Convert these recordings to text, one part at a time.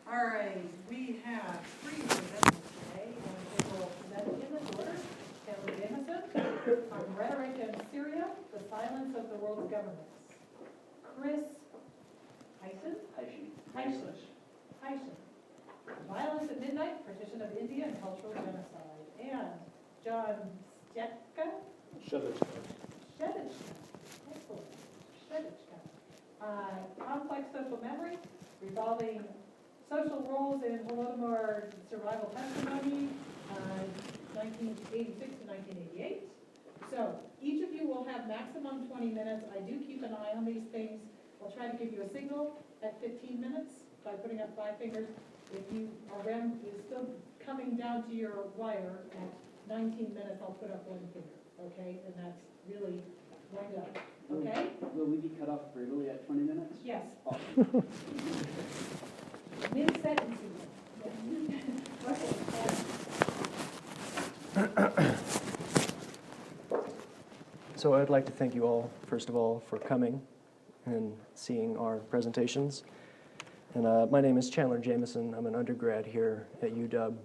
All right, we have three presenters today, and they will present in this order. Taylor Jameson on Rhetoric in Syria, the Silence of the World's Governments. Chris Hyson, Violence at Midnight, Partition of India and Cultural Genocide. And John Shevitchka. Complex Social Memory, Revolving Social Roles in Holodomor Survival Testimony, 1986 to 1988. So each of you will have maximum 20 minutes. I do keep an eye on these things. I'll try to give you a signal at 15 minutes by putting up 5 fingers. If you are still coming down to your wire at 19 minutes, I'll put up 1 finger, okay? And that's really wind up, okay? Will we be cut off brutally at 20 minutes? Yes. Awesome. Mid-sentencing. So I'd like to thank you all, first of all, for coming and seeing our presentations. And my name is Chandler Jameson. I'm an undergrad here at UW.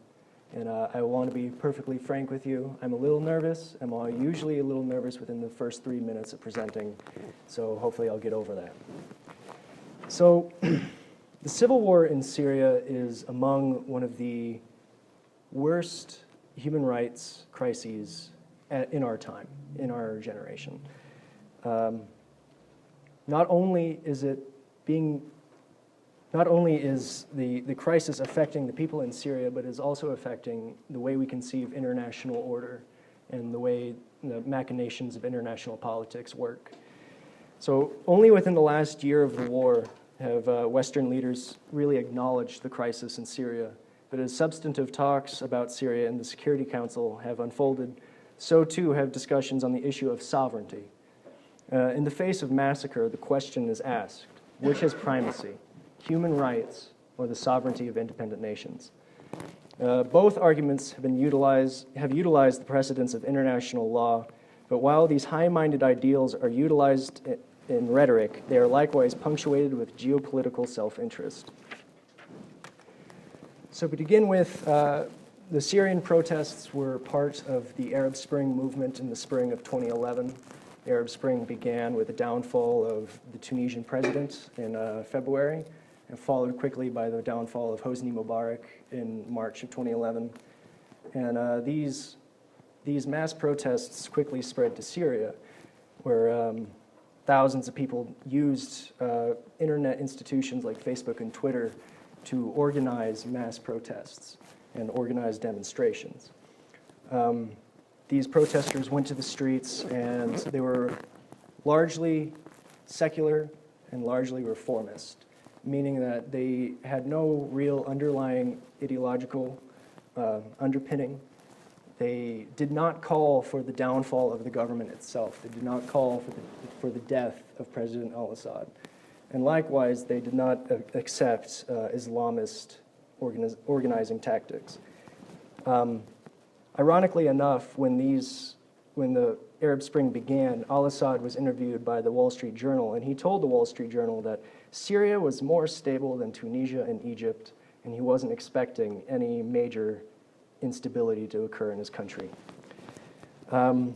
And I want to be perfectly frank with you. I'm a little nervous. I'm usually a little nervous within the first 3 minutes of presenting. So hopefully I'll get over that. So the civil war in Syria is among one of the worst human rights crises in our time, in our generation. Not only is the crisis affecting the people in Syria, but is also affecting the way we conceive international order and the way the machinations of international politics work. So only within the last year of the war have Western leaders really acknowledged the crisis in Syria. But as substantive talks about Syria in the Security Council have unfolded, so too have discussions on the issue of sovereignty. In the face of massacre, the question is asked, which has primacy, human rights or the sovereignty of independent nations? Both arguments have utilized the precedents of international law, but while these high-minded ideals are utilized in rhetoric, they are likewise punctuated with geopolitical self-interest. So to begin with, the Syrian protests were part of the Arab Spring movement in the spring of 2011. The Arab Spring began with the downfall of the Tunisian president in February, and followed quickly by the downfall of Hosni Mubarak in March of 2011. And these mass protests quickly spread to Syria, where thousands of people used internet institutions like Facebook and Twitter to organize mass protests and organize demonstrations. These protesters went to the streets, and they were largely secular and largely reformist, meaning that they had no real underlying ideological underpinning. They did not call for the downfall of the government itself. They did not call for the death of President al-Assad. And likewise, they did not accept Islamist organizing tactics. Ironically enough, when the Arab Spring began, al-Assad was interviewed by the Wall Street Journal, and he told the Wall Street Journal that Syria was more stable than Tunisia and Egypt, and he wasn't expecting any major instability to occur in his country. At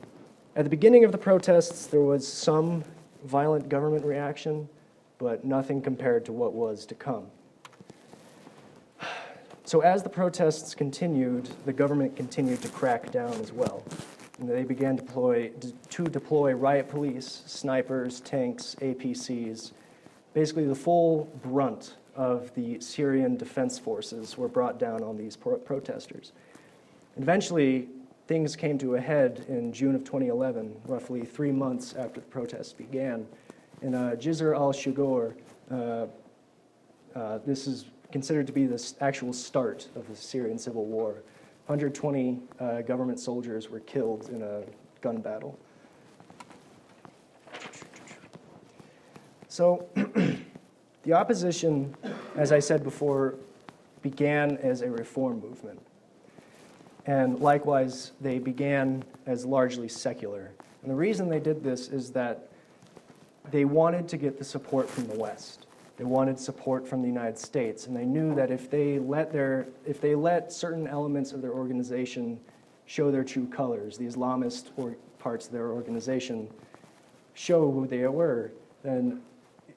the beginning of the protests, there was some violent government reaction, but nothing compared to what was to come. So as the protests continued, the government continued to crack down as well. And they began to deploy riot police, snipers, tanks, APCs. Basically, the full brunt of the Syrian defense forces were brought down on these protesters. Eventually, things came to a head in June of 2011, roughly 3 months after the protests began. In Jisr al-Shugor, this is considered to be the actual start of the Syrian civil war. 120 government soldiers were killed in a gun battle. So the opposition, as I said before, began as a reform movement. And likewise, they began as largely secular. And the reason they did this is that they wanted to get the support from the West. They wanted support from the United States, and they knew that if they let certain elements of their organization show their true colors, the Islamist parts of their organization show who they were, then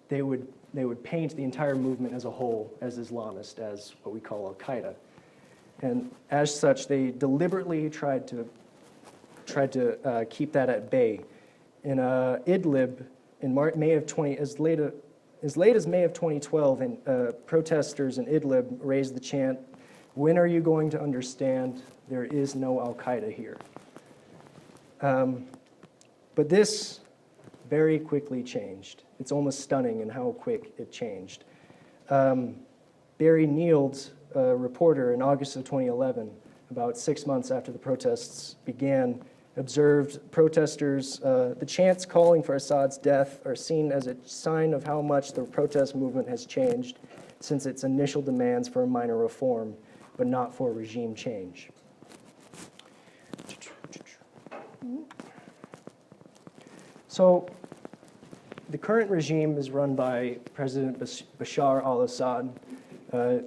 they would paint the entire movement as a whole as Islamist, as what we call Al-Qaeda. And as such, they deliberately tried to keep that at bay. In Idlib, in May of as late as May of 2012, and protesters in Idlib raised the chant, "When are you going to understand there is no Al-Qaeda here?" But this very quickly changed. It's almost stunning in how quick it changed. Barry Nield, a reporter in August of 2011, about 6 months after the protests began, observed protesters, the chants calling for Assad's death are seen as a sign of how much the protest movement has changed since its initial demands for a minor reform, but not for regime change. So the current regime is run by President Bashar al-Assad.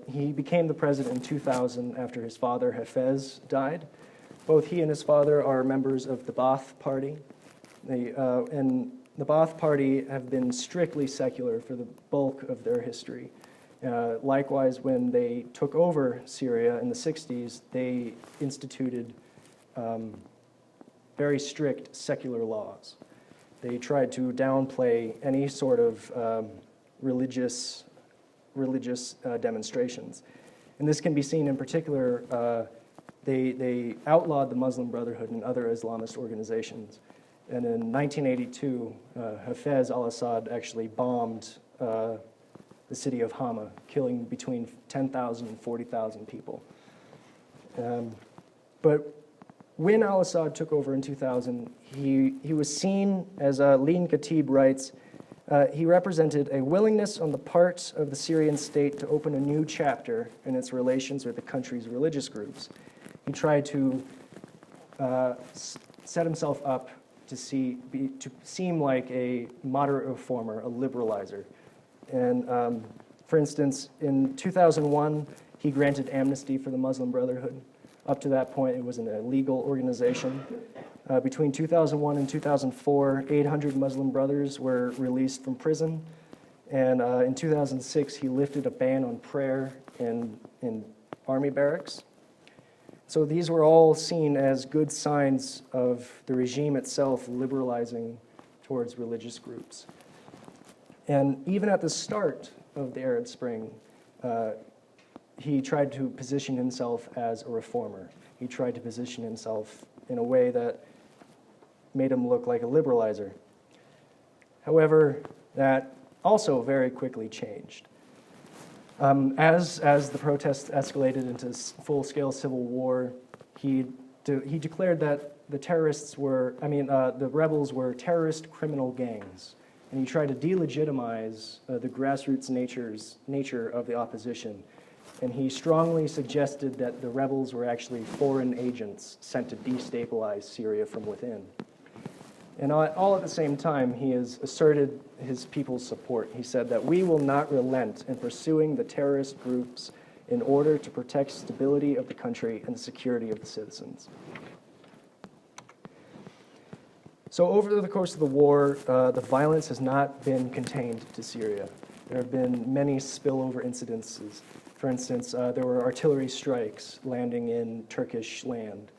He became the president in 2000 after his father Hafez died. Both he and his father are members of the Ba'ath Party. And the Ba'ath Party have been strictly secular for the bulk of their history. Likewise, when they took over Syria in the 60s, they instituted very strict secular laws. They tried to downplay any sort of religious demonstrations. And this can be seen in particular, they outlawed the Muslim Brotherhood and other Islamist organizations. And in 1982, Hafez al-Assad actually bombed the city of Hama, killing between 10,000 and 40,000 people. But when al-Assad took over in 2000, he was seen, as Lean Khatib writes, he represented a willingness on the part of the Syrian state to open a new chapter in its relations with the country's religious groups. He tried to set himself up to seem like a moderate reformer, a liberalizer. And for instance, in 2001, he granted amnesty for the Muslim Brotherhood. Up to that point, it was an illegal organization. Between 2001 and 2004, 800 Muslim brothers were released from prison. And in 2006, he lifted a ban on prayer in army barracks. So these were all seen as good signs of the regime itself liberalizing towards religious groups. And even at the start of the Arab Spring, he tried to position himself as a reformer. He tried to position himself in a way that made him look like a liberalizer. However, that also very quickly changed. As the protests escalated into full-scale civil war, he declared that the rebels were terrorist criminal gangs, and he tried to delegitimize the grassroots nature of the opposition. And he strongly suggested that the rebels were actually foreign agents sent to destabilize Syria from within. And all at the same time, he has asserted his people's support. He said that we will not relent in pursuing the terrorist groups in order to protect stability of the country and the security of the citizens. So over the course of the war, the violence has not been contained to Syria. There have been many spillover incidences. For instance, there were artillery strikes landing in Turkish land.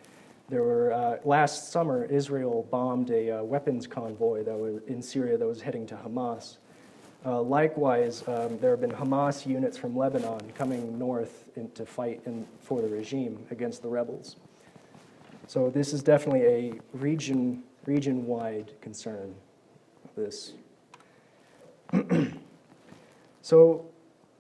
There were, last summer, Israel bombed a weapons convoy that was in Syria that was heading to Hamas. Likewise, there have been Hamas units from Lebanon coming north to fight for the regime against the rebels. So this is definitely a region-wide concern of this. So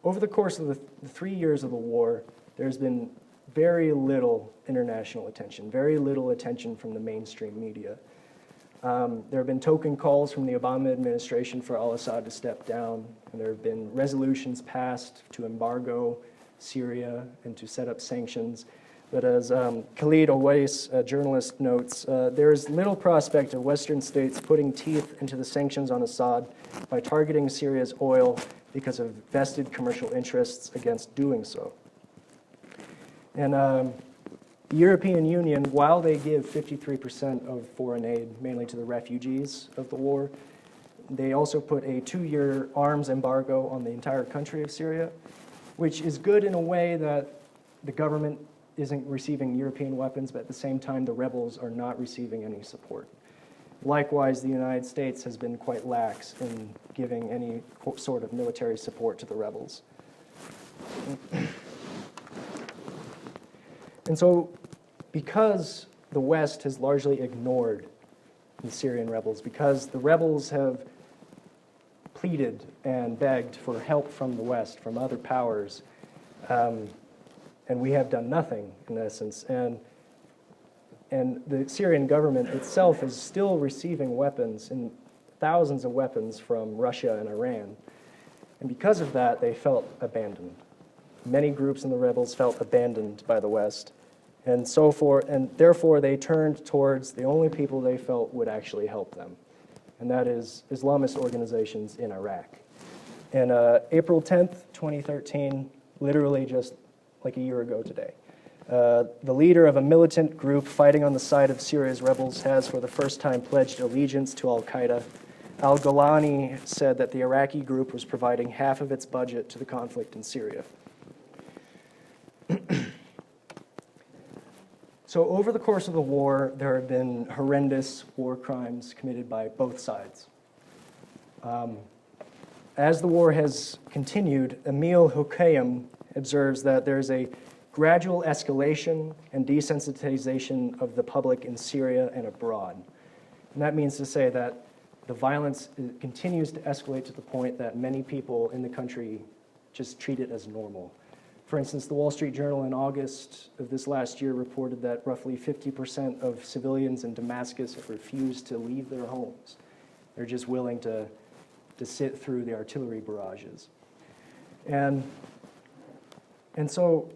over the course of the 3 years of the war, there's been very little international attention, very little attention from the mainstream media. There have been token calls from the Obama administration for al-Assad to step down, and there have been resolutions passed to embargo Syria and to set up sanctions. But as Khalid Owais, a journalist, notes, there is little prospect of Western states putting teeth into the sanctions on Assad by targeting Syria's oil because of vested commercial interests against doing so. And the European Union, while they give 53% of foreign aid, mainly to the refugees of the war, they also put a 2-year arms embargo on the entire country of Syria, which is good in a way that the government isn't receiving European weapons, but at the same time, the rebels are not receiving any support. Likewise, the United States has been quite lax in giving any sort of military support to the rebels. And so, because the West has largely ignored the Syrian rebels, because the rebels have pleaded and begged for help from the West, from other powers, and we have done nothing, in essence. And the Syrian government itself is still receiving weapons, and thousands of weapons from Russia and Iran. And because of that, they felt abandoned. Many groups in the rebels felt abandoned by the West. And therefore, they turned towards the only people they felt would actually help them, and that is Islamist organizations in Iraq. And April 10th, 2013, literally just like a year ago today, the leader of a militant group fighting on the side of Syria's rebels has for the first time pledged allegiance to al-Qaeda. Al-Golani said that the Iraqi group was providing half of its budget to the conflict in Syria. So over the course of the war, there have been horrendous war crimes committed by both sides. As the war has continued, Emil Houkayem observes that there is a gradual escalation and desensitization of the public in Syria and abroad. And that means to say that the violence continues to escalate to the point that many people in the country just treat it as normal. For instance, the Wall Street Journal in August of this last year reported that roughly 50% of civilians in Damascus have refused to leave their homes. They're just willing to sit through the artillery barrages. And so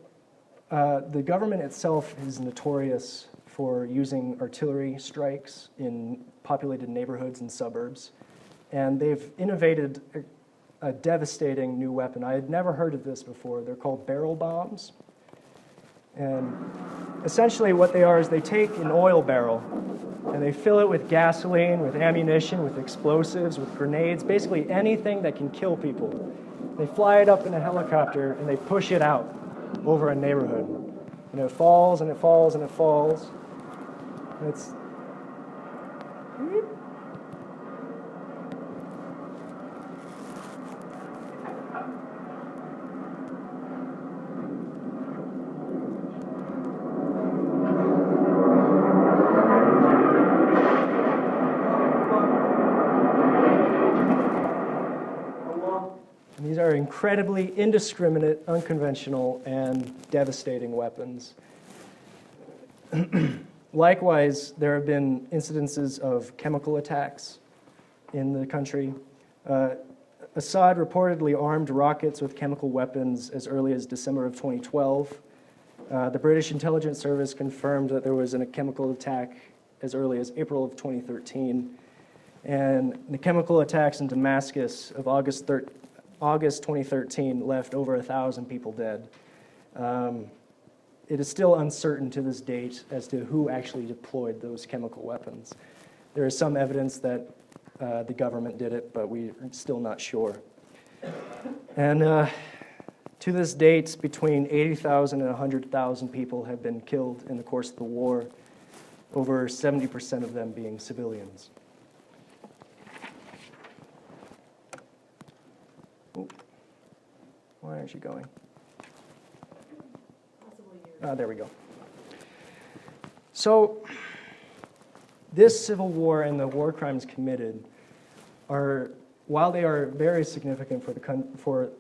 the government itself is notorious for using artillery strikes in populated neighborhoods and suburbs. And they've innovated a devastating new weapon. I had never heard of this before. They're called barrel bombs. And essentially what they are is they take an oil barrel and they fill it with gasoline, with ammunition, with explosives, with grenades, basically anything that can kill people. They fly it up in a helicopter and they push it out over a neighborhood. And it falls and it falls and it falls. And it's these are incredibly indiscriminate, unconventional, and devastating weapons. Likewise, there have been incidences of chemical attacks in the country. Assad reportedly armed rockets with chemical weapons as early as December of 2012. The British intelligence service confirmed that there was a chemical attack as early as April of 2013. And the chemical attacks in Damascus of August 2013 left over 1,000 people dead. It is still uncertain to this date as to who actually deployed those chemical weapons. There is some evidence that the government did it, but we're still not sure. And to this date, between 80,000 and 100,000 people have been killed in the course of the war, over 70% of them being civilians. Ooh. Why aren't you going? There we go. So, this civil war and the war crimes committed are, while they are very significant for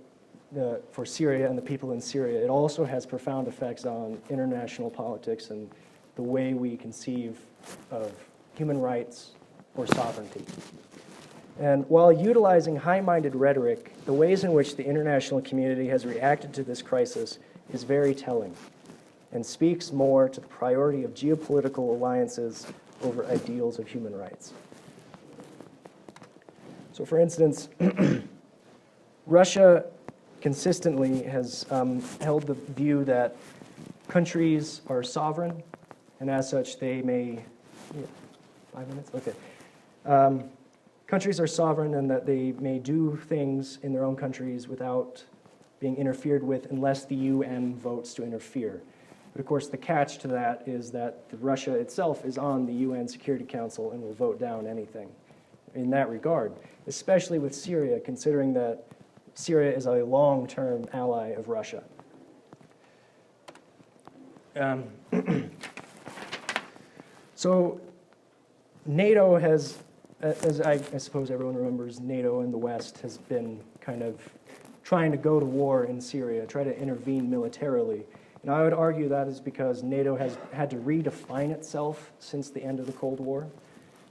Syria and the people in Syria, it also has profound effects on international politics and the way we conceive of human rights or sovereignty. And while utilizing high-minded rhetoric, the ways in which the international community has reacted to this crisis is very telling. and speaks more to the priority of geopolitical alliances over ideals of human rights. So for instance, Russia consistently has held the view that countries are sovereign, and as such they may, 5 minutes? Okay. Countries are sovereign and that they may do things in their own countries without being interfered with unless the UN votes to interfere. But of course the catch to that is that Russia itself is on the UN Security Council and will vote down anything in that regard, especially with Syria, considering that Syria is a long-term ally of Russia. So NATO has, as I suppose everyone remembers, NATO in the West has been kind of trying to go to war in Syria, try to intervene militarily. And I would argue that is because NATO has had to redefine itself since the end of the Cold War.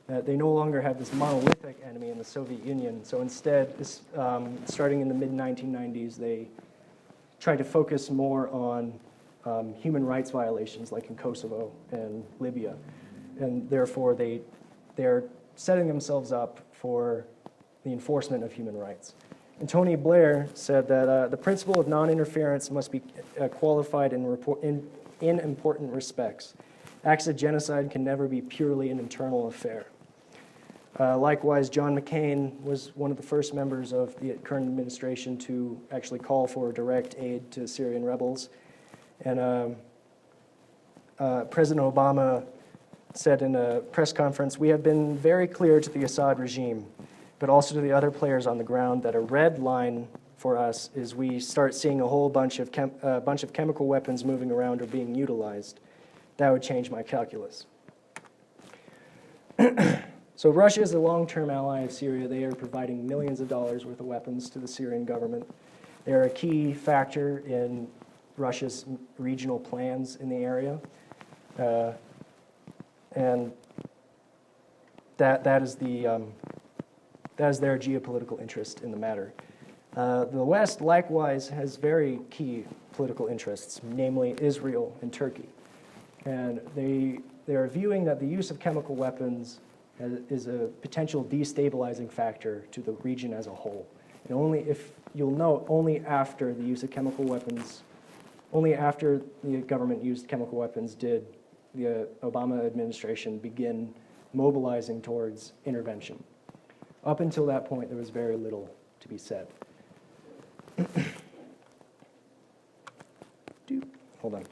They no longer have this monolithic enemy in the Soviet Union. So instead, starting in the mid-1990s, they tried to focus more on human rights violations like in Kosovo and Libya. And therefore, they're setting themselves up for the enforcement of human rights. And Tony Blair said that the principle of non-interference must be qualified in important respects. Acts of genocide can never be purely an internal affair. Likewise, John McCain was one of the first members of the current administration to actually call for direct aid to Syrian rebels. And President Obama said in a press conference, "We have been very clear to the Assad regime, but also to the other players on the ground, that a red line for us is we start seeing a whole bunch of chemical weapons moving around or being utilized. That would change my calculus." So Russia is a long-term ally of Syria. They are providing millions of dollars worth of weapons to the Syrian government. They are a key factor in Russia's regional plans in the area. And that is their geopolitical interest in the matter. The West likewise has very key political interests, namely Israel and Turkey. And they are viewing that the use of chemical weapons is a potential destabilizing factor to the region as a whole. And only, if you'll note, only after the use of chemical weapons, only after the government used chemical weapons did the Obama administration begin mobilizing towards intervention. Up until that point, there was very little to be said. Hold on.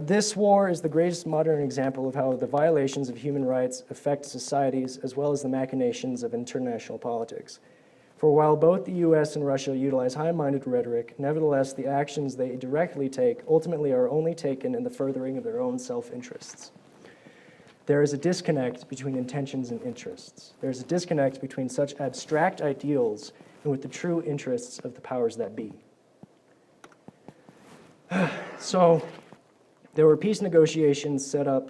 This war is the greatest modern example of how the violations of human rights affect societies as well as the machinations of international politics. For while both the US and Russia utilize high-minded rhetoric, nevertheless the actions they directly take ultimately are only taken in the furthering of their own self-interests. There is a disconnect between intentions and interests. There is a disconnect between such abstract ideals and with the true interests of the powers that be. So, there were peace negotiations set up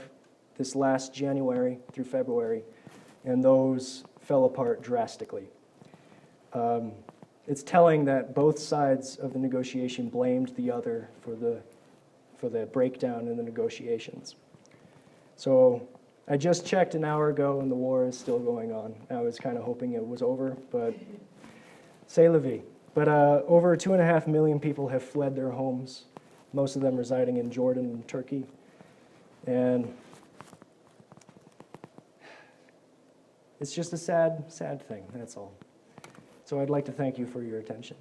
this last January through February, and those fell apart drastically. It's telling that both sides of the negotiation blamed the other for the breakdown in the negotiations. So I just checked an hour ago, and the war is still going on. I was kind of hoping it was over, but c'est la vie. But over 2.5 million people have fled their homes, most of them residing in Jordan and Turkey. And it's just a sad, sad thing, that's all. So I'd like to thank you for your attention.